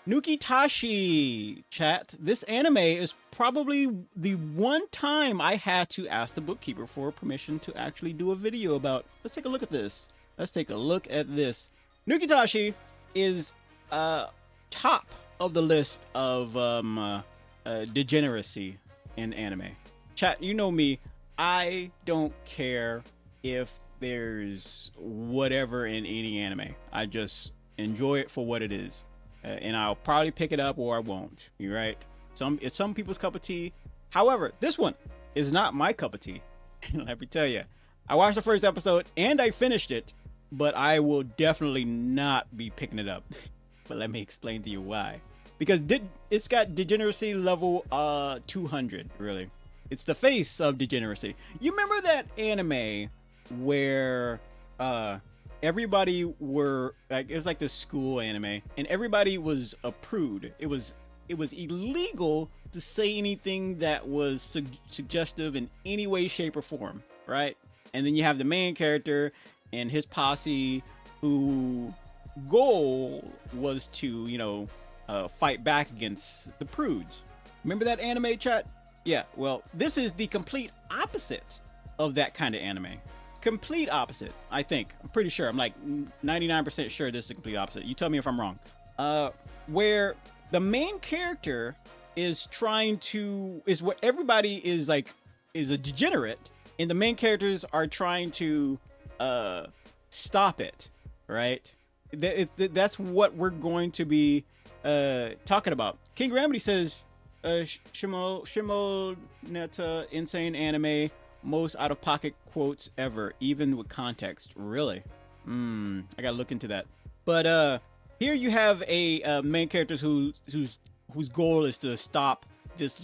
Nukitashi, chat. This anime is probably the one time I had to ask the bookkeeper for permission to actually do a video about. Let's take a look at this. Let's take a look at this. Nukitashi is top of the list of degeneracy in anime. Chat, you know me. I don't care if there's whatever in any anime. I just enjoy it for what it is. And I'll probably pick it up or I won't. You're right. It's some people's cup of tea. However, this one is not my cup of tea. Let me tell you, I watched the first episode and I finished it, but I will definitely not be picking it up. But let me explain to you why. Because it's got degeneracy level 200. Really, it's the face of degeneracy. You remember that anime where everybody were like, it was like this school anime and everybody was a prude. It was illegal to say anything that was suggestive in any way, shape, or form, right? And then you have the main character and his posse who goal was to, fight back against the prudes. Remember that anime, chat? Yeah, well, this is the complete opposite of that kind of anime. Complete opposite, I think. I'm pretty sure. I'm like 99% sure this is the complete opposite. You tell me if I'm wrong. Where the main character is what everybody is like, is a degenerate, and the main characters are trying to stop it, right? That's what we're going to be talking about. King Remedy says, Shimo Neta, insane anime, most out-of-pocket quotes ever, even with context. Really? I gotta look into that. But here you have a main character whose goal is to stop this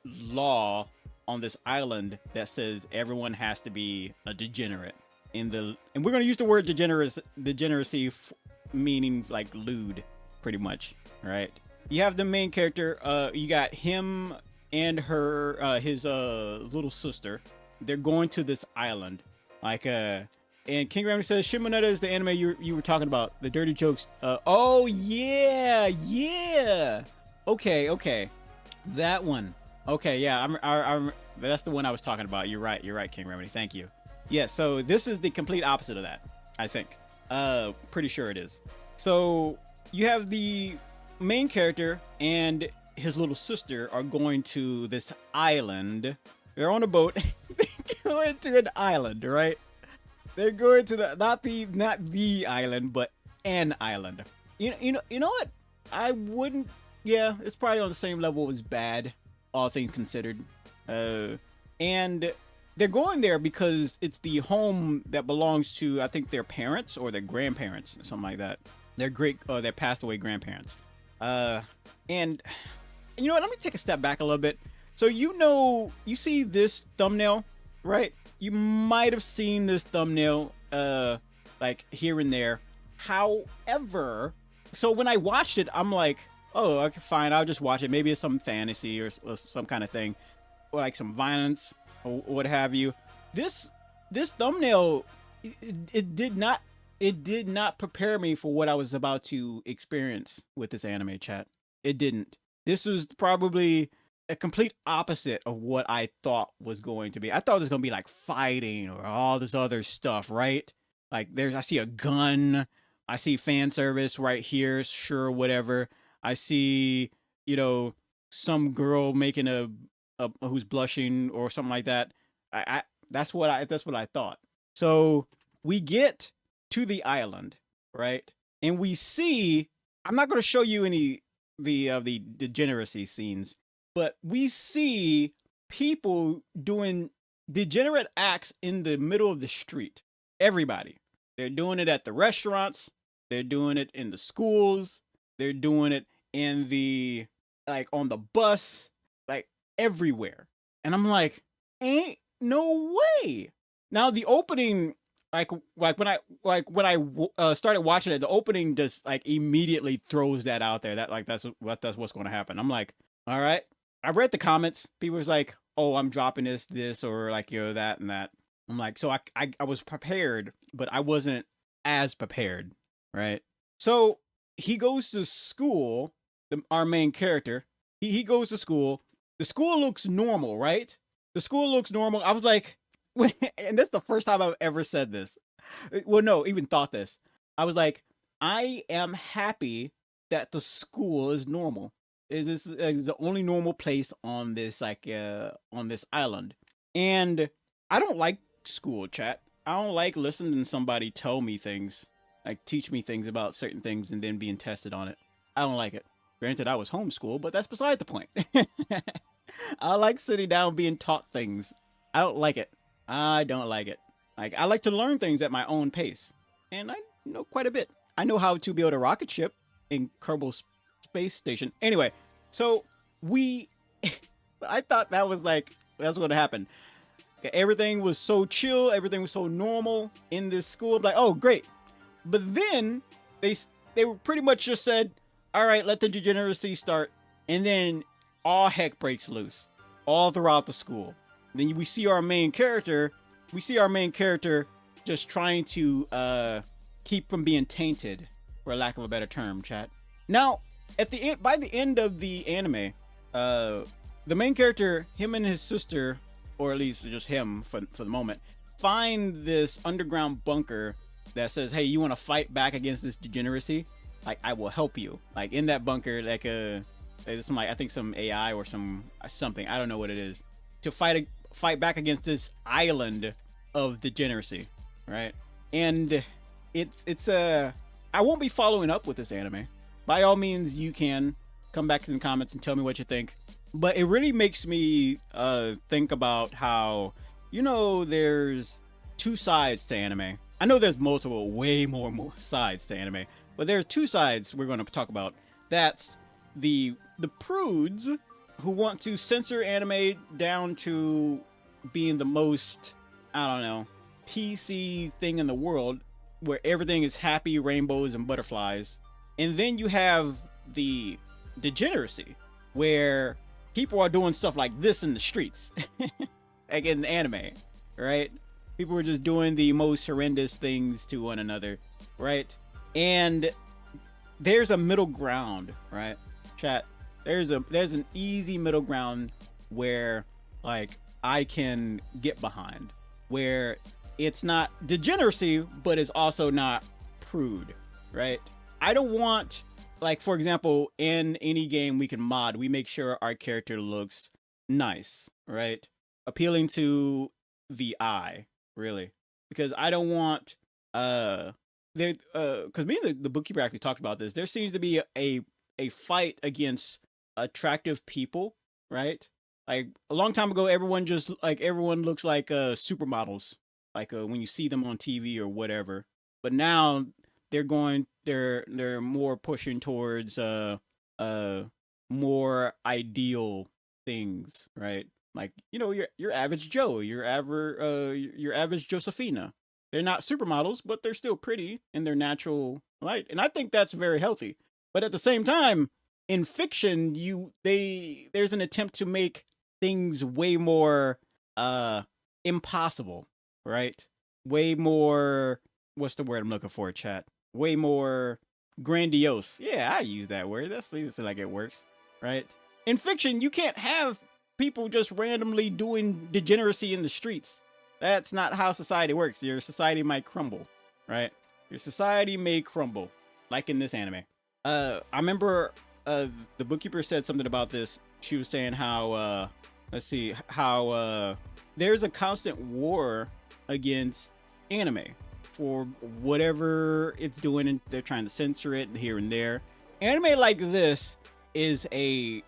law on this island that says everyone has to be a degenerate. And we're gonna use the word degeneracy, meaning like lewd, pretty much. Right? You have the main character. You got him and his little sister. They're going to this island, and King Ramsey says Shimonetta is the anime you were talking about, the dirty jokes. Oh yeah. Okay, that one. Okay, yeah, I'm that's the one I was talking about. You're right, King Remedy. Thank you. Yeah, so this is the complete opposite of that, I think. Pretty sure it is. So you have the main character and his little sister are going to this island. They're on a boat. They're going to an island, right? They're going to not the island, but an island. You know what? I wouldn't. Yeah, it's probably on the same level as bad, all things considered. And they're going there because it's the home that belongs to, I think, their parents or their grandparents or something like that. Their passed away grandparents. And you know what? Let me take a step back a little bit. So you see this thumbnail, right? You might have seen this thumbnail, like here and there. However, so when I watched it, I'm like, oh, okay, fine, I'll just watch it. Maybe it's some fantasy or some kind of thing, or like some violence or what have you. This thumbnail, it did not prepare me for what I was about to experience with this anime, chat. It didn't. This was probably a complete opposite of what I thought was going to be. I thought it was going to be like fighting or all this other stuff, right? Like I see a gun. I see fan service right here. Sure, whatever. I see, some girl making a who's blushing or something like that. That's what I thought. So we get to the island, right? And we see, I'm not going to show you any the degeneracy scenes, but we see people doing degenerate acts in the middle of the street. Everybody. They're doing it at the restaurants. They're doing it in the schools. They're doing it in on the bus, like everywhere. And I'm like, ain't no way. Now the opening, when I started watching it, the opening just like immediately throws that out there. That's what's going to happen. I'm like, all right. I read the comments. People was like, oh, I'm dropping this, or like, that and that. I'm like, so I was prepared, but I wasn't as prepared, right? So he goes to school. Our main character, he goes to school. The school looks normal, right? The school looks normal. I was like, and that's the first time I've ever said this. Well, no, even thought this. I was like, I am happy that the school is normal. Is this the only normal place on this on this island? And I don't like school, chat. I don't like listening to somebody tell me things, like teach me things about certain things and then being tested on it. I don't like it. Granted, I was homeschooled, but that's beside the point. I like sitting down being taught things. I don't like it. I don't like it. Like, I like to learn things at my own pace. And I know quite a bit. I know how to build a rocket ship in Kerbal Space Station. Anyway, so I thought that was like, that's what happened. Everything was so chill. Everything was so normal in this school. I'm like, oh, great. But then they were pretty much just said, all right, let the degeneracy start. And then all heck breaks loose all throughout the school. Then we see our main character. We see our main character just trying to keep from being tainted, for lack of a better term, chat. Now, at the end, by the end of the anime, the main character, him and his sister, or at least just him for the moment, find this underground bunker that says, hey, you want to fight back against this degeneracy? Like, I will help you. Like, in that bunker, like there's some, like, I think some AI or something, I don't know what it is, to fight back against this island of degeneracy, right? And it's I won't be following up with this anime. By all means, you can come back in the comments and tell me what you think. But it really makes me think about how, you know, there's two sides to anime. I know there's multiple, way more sides to anime, but there are two sides we're going to talk about. That's the prudes who want to censor anime down to being the most, I don't know, PC thing in the world, where everything is happy, rainbows, and butterflies. And then you have the degeneracy, where people are doing stuff like this in the streets, like in anime, right? People are just doing the most horrendous things to one another, right? And there's a middle ground, right? Chat, there's an easy middle ground where, like, I can get behind, where it's not degeneracy, but it's also not prude, right? I don't want, like, for example, in any game we can mod, we make sure our character looks nice, right? Appealing to the eye, really. Because I don't want, because me and the bookkeeper actually talked about this. There seems to be a fight against attractive people, right? Like, a long time ago, everyone looks like supermodels, like when you see them on TV or whatever. But now they're more pushing towards more ideal things, right? Like, you know, your average Joe, your average Josephina. They're not supermodels, but they're still pretty in their natural light, and I think that's very healthy. But at the same time, in fiction, there's an attempt to make things way more impossible, right? Way more, what's the word I'm looking for, chat? Way more grandiose. Yeah, I use that word. That seems like it works, right? In fiction, you can't have people just randomly doing degeneracy in the streets. That's not how society works. Your society might crumble, right? Your society may crumble, like in this anime. I remember the bookkeeper said something about this. She was saying how, there's a constant war against anime for whatever it's doing, and they're trying to censor it here and there. Anime like this is a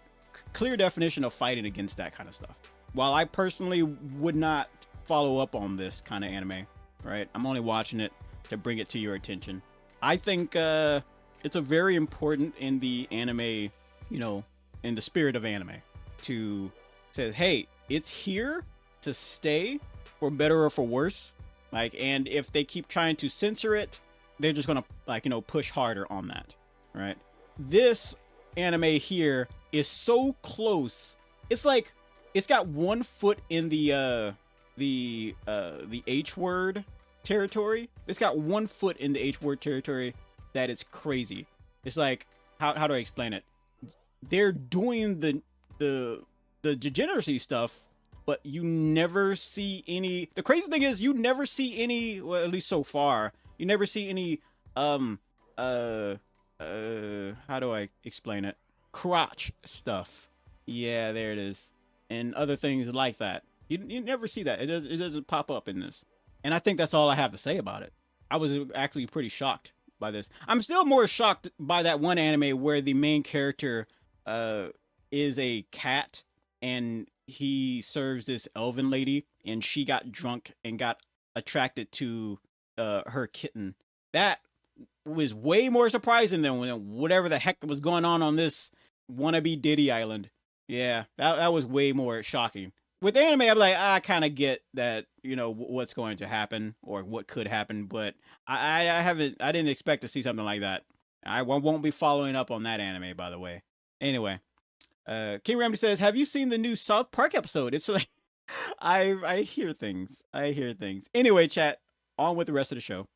clear definition of fighting against that kind of stuff. While I personally would not follow up on this kind of anime, right? I'm only watching it to bring it to your attention. I think it's a very important in the anime, you know, in the spirit of anime, to say, hey, it's here to stay, for better or for worse. Like, and if they keep trying to censor it, they're just gonna, like, you know, push harder on that, right? This anime here is so close. It's like it's got one foot in the H word territory. It's got one foot in the H word territory. That is crazy. It's like, how do I explain it? They're doing the degeneracy stuff, but you never see any. The crazy thing is, you never see any. Well, at least so far, you never see any. Um. How do I explain it? Crotch stuff. Yeah, there it is, and other things like that. You never see that. It doesn't pop up in this, and I think that's all I have to say about it. I was actually pretty shocked by this. I'm still more shocked by that one anime where the main character uh is a cat, and he serves this elven lady, and she got drunk and got attracted to her kitten. That was way more surprising than whatever the heck was going on this wannabe Diddy Island. Yeah, that was way more shocking. With anime, I'm like, I kind of get that, what's going to happen or what could happen, but I didn't expect to see something like that. I won't be following up on that anime, by the way. Anyway, King Remedy says, "Have you seen the new South Park episode?" It's like, I hear things. I hear things. Anyway, chat, on with the rest of the show.